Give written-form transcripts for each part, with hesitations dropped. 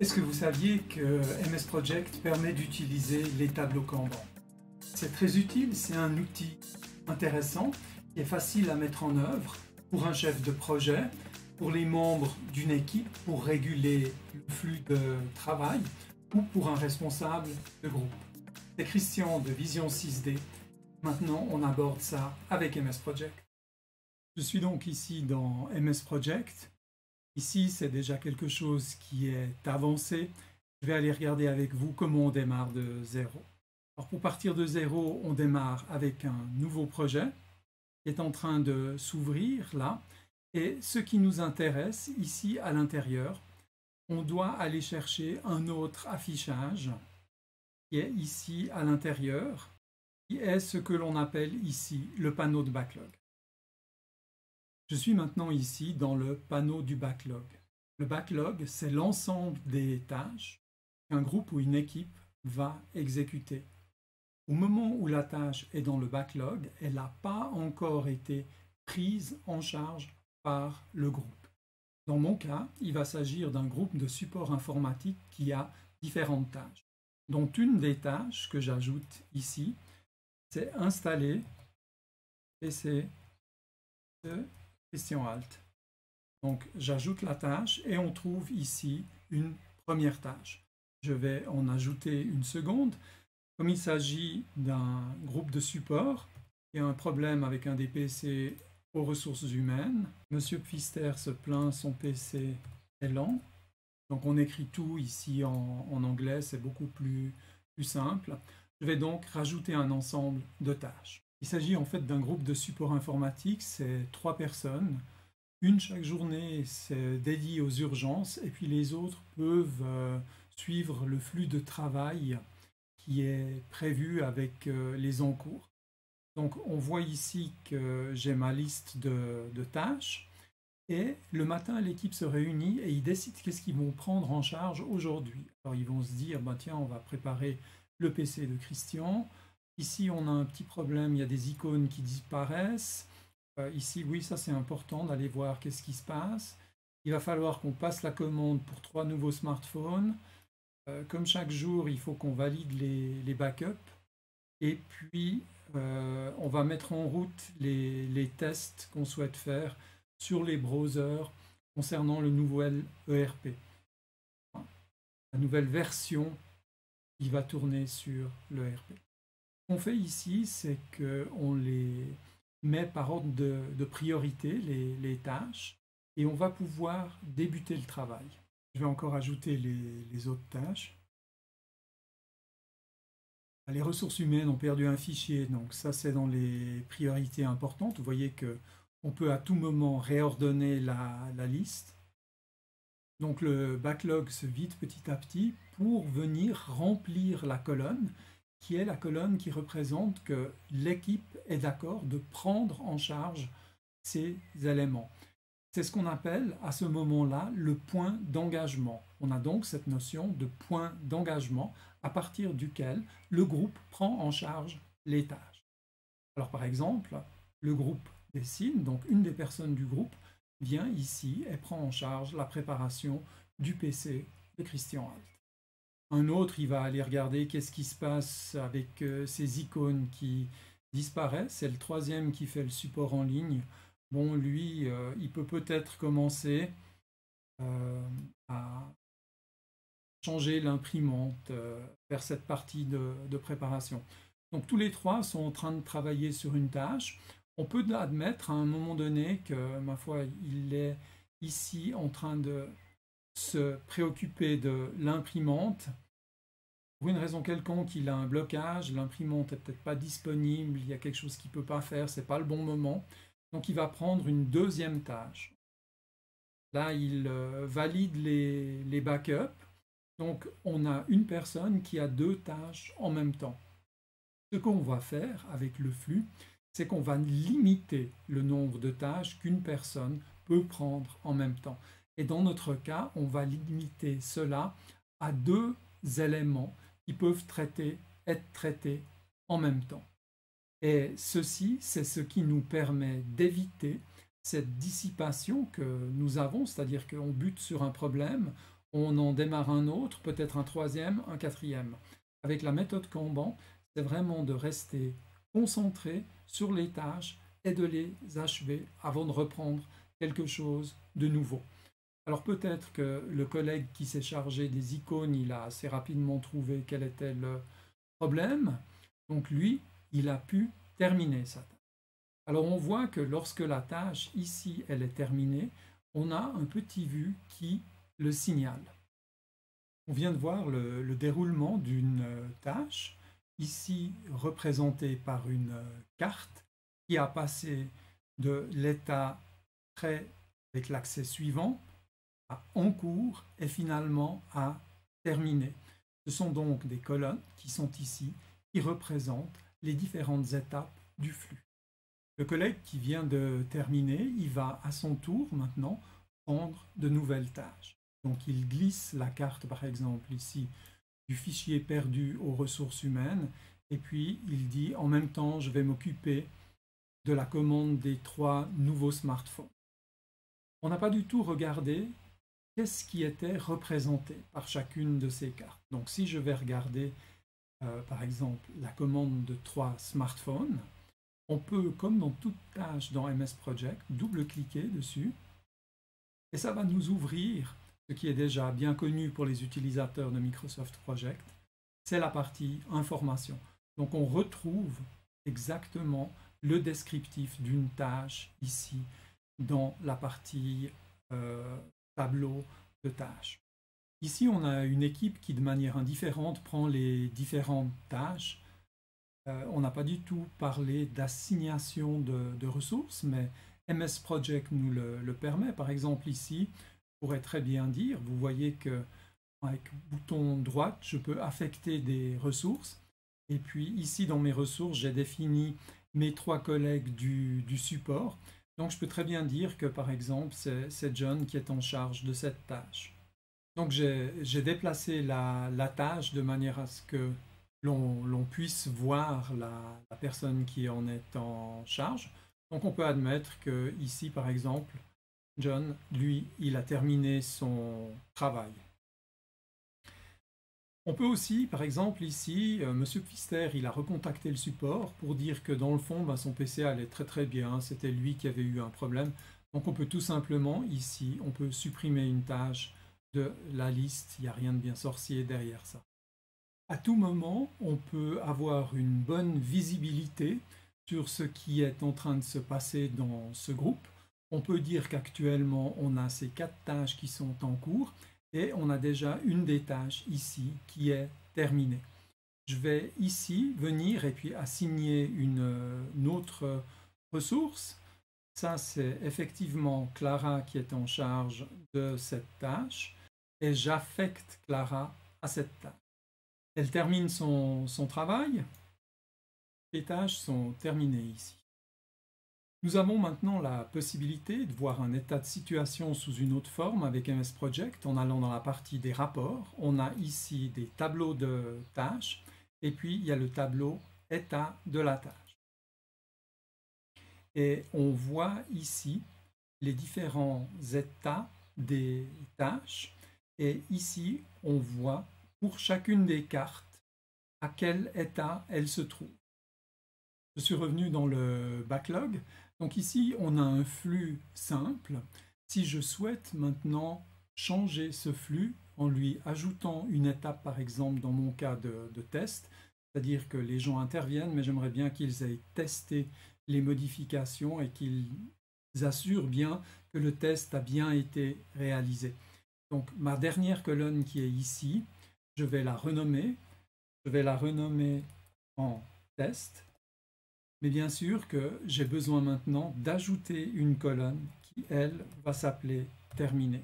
Est-ce que vous saviez que MS Project permet d'utiliser les tableaux Kanban? C'est très utile, c'est un outil intéressant qui est facile à mettre en œuvre pour un chef de projet, pour les membres d'une équipe, pour réguler le flux de travail ou pour un responsable de groupe. C'est Christian de Vision 6D. Maintenant, on aborde ça avec MS Project. Je suis donc ici dans MS Project. Ici, c'est déjà quelque chose qui est avancé. Je vais aller regarder avec vous comment on démarre de zéro. Alors pour partir de zéro, on démarre avec un nouveau projet qui est en train de s'ouvrir là. Et ce qui nous intéresse ici à l'intérieur, on doit aller chercher un autre affichage qui est ici à l'intérieur, qui est ce que l'on appelle ici le panneau de backlog. Je suis maintenant ici dans le panneau du backlog. Le backlog, c'est l'ensemble des tâches qu'un groupe ou une équipe va exécuter. Au moment où la tâche est dans le backlog, elle n'a pas encore été prise en charge par le groupe. Dans mon cas, il va s'agir d'un groupe de support informatique qui a différentes tâches, dont une des tâches que j'ajoute ici, c'est installer PC de Christian Alt. Donc j'ajoute la tâche et on trouve ici une première tâche. Je vais en ajouter une seconde. Comme il s'agit d'un groupe de support, il y a un problème avec un des PC aux ressources humaines. Monsieur Pfister se plaint, son PC est lent. Donc on écrit tout ici en anglais, c'est beaucoup plus simple. Je vais donc rajouter un ensemble de tâches. Il s'agit en fait d'un groupe de support informatique, c'est 3 personnes. Une chaque journée, c'est dédié aux urgences et puis les autres peuvent suivre le flux de travail qui est prévu avec les encours. Donc on voit ici que j'ai ma liste de tâches et le matin l'équipe se réunit et ils décident qu'est-ce qu'ils vont prendre en charge aujourd'hui. Alors ils vont se dire bah, tiens on va préparer le PC de Christian. Ici on a un petit problème, il y a des icônes qui disparaissent. Ici oui ça c'est important d'aller voir qu'est-ce qui se passe. Il va falloir qu'on passe la commande pour 3 nouveaux smartphones. Comme chaque jour, il faut qu'on valide les backups et puis on va mettre en route les tests qu'on souhaite faire sur les browsers concernant le nouvel ERP. La nouvelle version qui va tourner sur l'ERP. Ce qu'on fait ici, c'est qu'on les met par ordre de priorité, les tâches, et on va pouvoir débuter le travail. Je vais encore ajouter les autres tâches. Les ressources humaines ont perdu un fichier, donc ça c'est dans les priorités importantes. Vous voyez qu'on peut à tout moment réordonner la liste. Donc le backlog se vide petit à petit pour venir remplir la colonne, qui est la colonne qui représente que l'équipe est d'accord de prendre en charge ces éléments. C'est ce qu'on appelle à ce moment-là le point d'engagement. On a donc cette notion de point d'engagement à partir duquel le groupe prend en charge les tâches. Alors par exemple, le groupe dessine, donc une des personnes du groupe vient ici et prend en charge la préparation du PC de Christian Alt. Un autre, il va aller regarder qu'est-ce qui se passe avec ces icônes qui disparaissent. C'est le troisième qui fait le support en ligne. Bon, lui, il peut peut-être commencer à changer l'imprimante, faire cette partie de préparation. Donc tous les trois sont en train de travailler sur une tâche. On peut admettre à un moment donné que, ma foi, il est ici en train de se préoccuper de l'imprimante. Pour une raison quelconque, il a un blocage, l'imprimante n'est peut-être pas disponible, il y a quelque chose qu'il ne peut pas faire, ce n'est pas le bon moment. Donc il va prendre une deuxième tâche. Là, il valide les backups. Donc on a une personne qui a 2 tâches en même temps. Ce qu'on va faire avec le flux, c'est qu'on va limiter le nombre de tâches qu'une personne peut prendre en même temps. Et dans notre cas, on va limiter cela à 2 éléments qui peuvent être traités en même temps. Et ceci, c'est ce qui nous permet d'éviter cette dissipation que nous avons, c'est-à-dire qu'on bute sur un problème, on en démarre un autre, peut-être un troisième, un quatrième. Avec la méthode Kanban, c'est vraiment de rester concentré sur les tâches et de les achever avant de reprendre quelque chose de nouveau. Alors peut-être que le collègue qui s'est chargé des icônes, il a assez rapidement trouvé quel était le problème. Donc lui, il a pu terminer sa tâche. Alors on voit que lorsque la tâche ici, elle est terminée, on a un petit vu qui le signale. On vient de voir le déroulement d'une tâche, ici représentée par une carte qui a passé de l'état prêt avec l'accès suivant à en cours et finalement à terminé. Ce sont donc des colonnes qui sont ici, qui représentent les différentes étapes du flux. Le collègue qui vient de terminer, il va à son tour maintenant prendre de nouvelles tâches. Donc il glisse la carte par exemple ici du fichier perdu aux ressources humaines et puis il dit en même temps je vais m'occuper de la commande des 3 nouveaux smartphones. On n'a pas du tout regardé qu'est-ce qui était représenté par chacune de ces cartes. Donc si je vais regarder par exemple la commande de 3 smartphones, on peut, comme dans toute tâche dans MS Project, double-cliquer dessus et ça va nous ouvrir ce qui est déjà bien connu pour les utilisateurs de Microsoft Project, c'est la partie information. Donc on retrouve exactement le descriptif d'une tâche ici dans la partie tableau de tâches. Ici, on a une équipe qui, de manière indifférente, prend les différentes tâches. On n'a pas du tout parlé d'assignation de ressources, mais MS Project nous le permet. Par exemple, ici, on pourrait très bien dire, vous voyez que avec bouton droite, je peux affecter des ressources. Et puis ici, dans mes ressources, j'ai défini mes 3 collègues du support. Donc, je peux très bien dire que, par exemple, c'est John qui est en charge de cette tâche. Donc, j'ai déplacé la tâche de manière à ce que l'on puisse voir la personne qui en est en charge. Donc, on peut admettre que ici, par exemple, John, lui, il a terminé son travail. On peut aussi, par exemple, ici, Monsieur Pfister, il a recontacté le support pour dire que dans le fond, son PC allait très très bien, c'était lui qui avait eu un problème. Donc on peut tout simplement, ici, on peut supprimer une tâche de la liste, il n'y a rien de bien sorcier derrière ça. À tout moment, on peut avoir une bonne visibilité sur ce qui est en train de se passer dans ce groupe. On peut dire qu'actuellement, on a ces 4 tâches qui sont en cours et on a déjà une des tâches ici qui est terminée. Je vais ici venir et puis assigner une autre ressource. Ça, c'est effectivement Clara qui est en charge de cette tâche et j'affecte Clara à cette tâche. Elle termine son travail. Les tâches sont terminées ici. Nous avons maintenant la possibilité de voir un état de situation sous une autre forme avec MS Project en allant dans la partie des rapports. On a ici des tableaux de tâches et puis il y a le tableau état de la tâche. Et on voit ici les différents états des tâches et ici on voit pour chacune des cartes à quel état elle se trouve. Je suis revenu dans le backlog. Donc ici, on a un flux simple. Si je souhaite maintenant changer ce flux en lui ajoutant une étape, par exemple, dans mon cas de test, c'est-à-dire que les gens interviennent, mais j'aimerais bien qu'ils aient testé les modifications et qu'ils assurent bien que le test a bien été réalisé. Donc ma dernière colonne qui est ici, je vais la renommer. Je vais la renommer en test. Mais bien sûr que j'ai besoin maintenant d'ajouter une colonne qui, elle, va s'appeler terminé.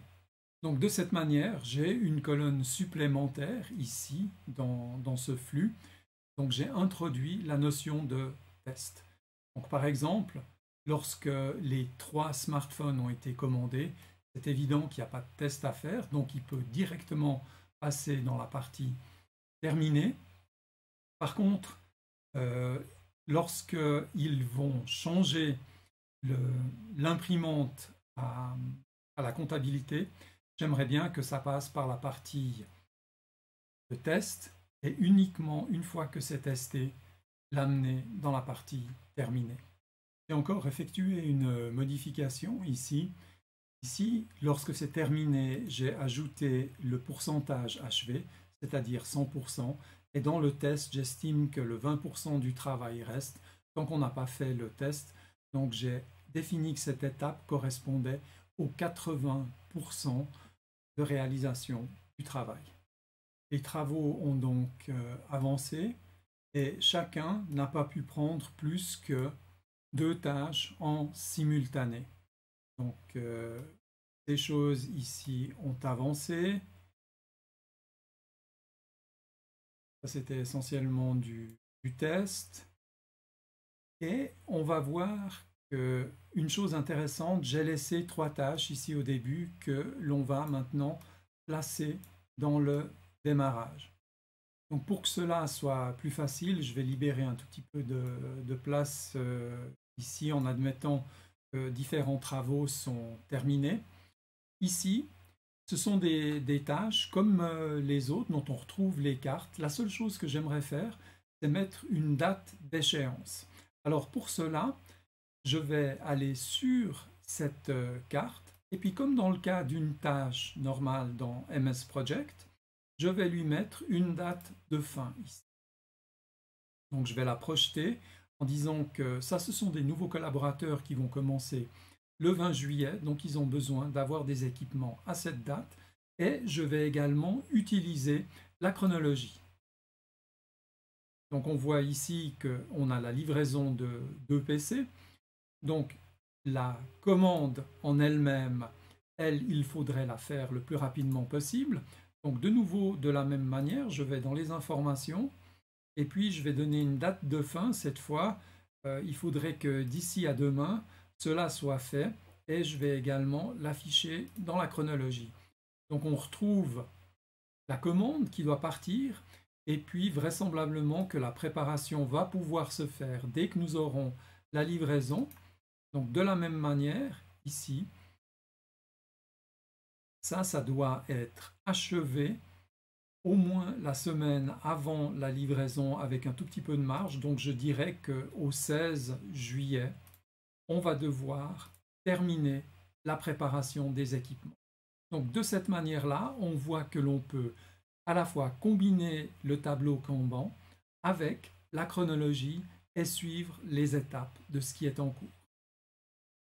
Donc de cette manière, j'ai une colonne supplémentaire ici dans ce flux. Donc j'ai introduit la notion de test. Donc par exemple, lorsque les 3 smartphones ont été commandés, c'est évident qu'il n'y a pas de test à faire, donc il peut directement passer dans la partie terminée. Par contre, lorsqu'ils vont changer l'imprimante à la comptabilité, j'aimerais bien que ça passe par la partie de test et uniquement une fois que c'est testé, l'amener dans la partie terminée. J'ai encore effectué une modification ici. Ici, lorsque c'est terminé, j'ai ajouté le pourcentage achevé, c'est-à-dire 100%, et dans le test, j'estime que le 20% du travail reste tant qu'on n'a pas fait le test. Donc j'ai défini que cette étape correspondait aux 80% de réalisation du travail. Les travaux ont donc avancé et chacun n'a pas pu prendre plus que 2 tâches en simultané. Donc ces choses ici ont avancé. Ça c'était essentiellement du test. Et on va voir qu'une chose intéressante, j'ai laissé 3 tâches ici au début que l'on va maintenant placer dans le démarrage. Donc pour que cela soit plus facile, je vais libérer un tout petit peu de place ici en admettant que différents travaux sont terminés. Ici, ce sont des tâches comme les autres dont on retrouve les cartes. La seule chose que j'aimerais faire, c'est mettre une date d'échéance. Alors pour cela, je vais aller sur cette carte et puis comme dans le cas d'une tâche normale dans MS Project, je vais lui mettre une date de fin ici. Donc je vais la projeter en disant que ça, ce sont des nouveaux collaborateurs qui vont commencer le 20 juillet, donc ils ont besoin d'avoir des équipements à cette date et je vais également utiliser la chronologie. Donc on voit ici qu'on a la livraison de 2 PC. Donc la commande en elle-même, il faudrait la faire le plus rapidement possible. Donc de nouveau, de la même manière, je vais dans les informations et puis je vais donner une date de fin. Cette fois, il faudrait que d'ici à demain, cela soit fait et je vais également l'afficher dans la chronologie. Donc on retrouve la commande qui doit partir et puis vraisemblablement que la préparation va pouvoir se faire dès que nous aurons la livraison. Donc de la même manière, ici, ça doit être achevé au moins la semaine avant la livraison avec un tout petit peu de marge. Donc je dirais qu'au 16 juillet, on va devoir terminer la préparation des équipements. Donc de cette manière-là, on voit que l'on peut à la fois combiner le tableau Kanban avec la chronologie et suivre les étapes de ce qui est en cours.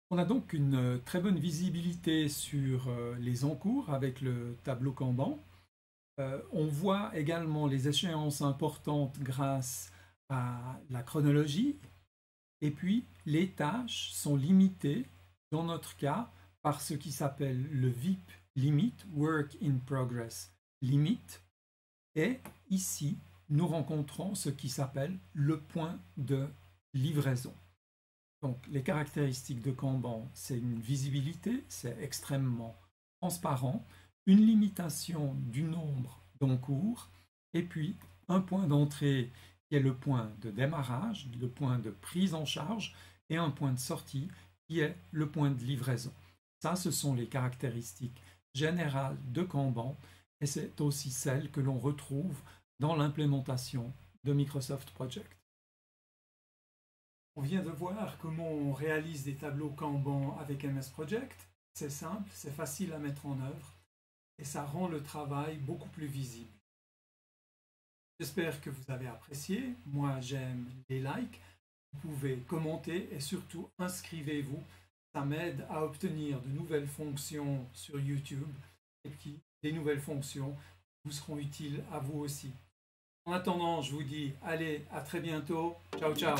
On a donc une très bonne visibilité sur les encours avec le tableau Kanban. On voit également les échéances importantes grâce à la chronologie. Et puis, les tâches sont limitées, dans notre cas, par ce qui s'appelle le VIP Limit, Work in Progress Limit. Et ici, nous rencontrons ce qui s'appelle le point de livraison. Donc, les caractéristiques de Kanban, c'est une visibilité, c'est extrêmement transparent, une limitation du nombre d'encours, et puis un point d'entrée qui est le point de démarrage, le point de prise en charge, et un point de sortie qui est le point de livraison. Ça, ce sont les caractéristiques générales de Kanban, et c'est aussi celles que l'on retrouve dans l'implémentation de Microsoft Project. On vient de voir comment on réalise des tableaux Kanban avec MS Project. C'est simple, c'est facile à mettre en œuvre et ça rend le travail beaucoup plus visible. J'espère que vous avez apprécié. Moi, j'aime les likes. Vous pouvez commenter et surtout inscrivez-vous. Ça m'aide à obtenir de nouvelles fonctions sur YouTube et puis des nouvelles fonctions vous seront utiles à vous aussi. En attendant, je vous dis allez, à très bientôt. Ciao, ciao.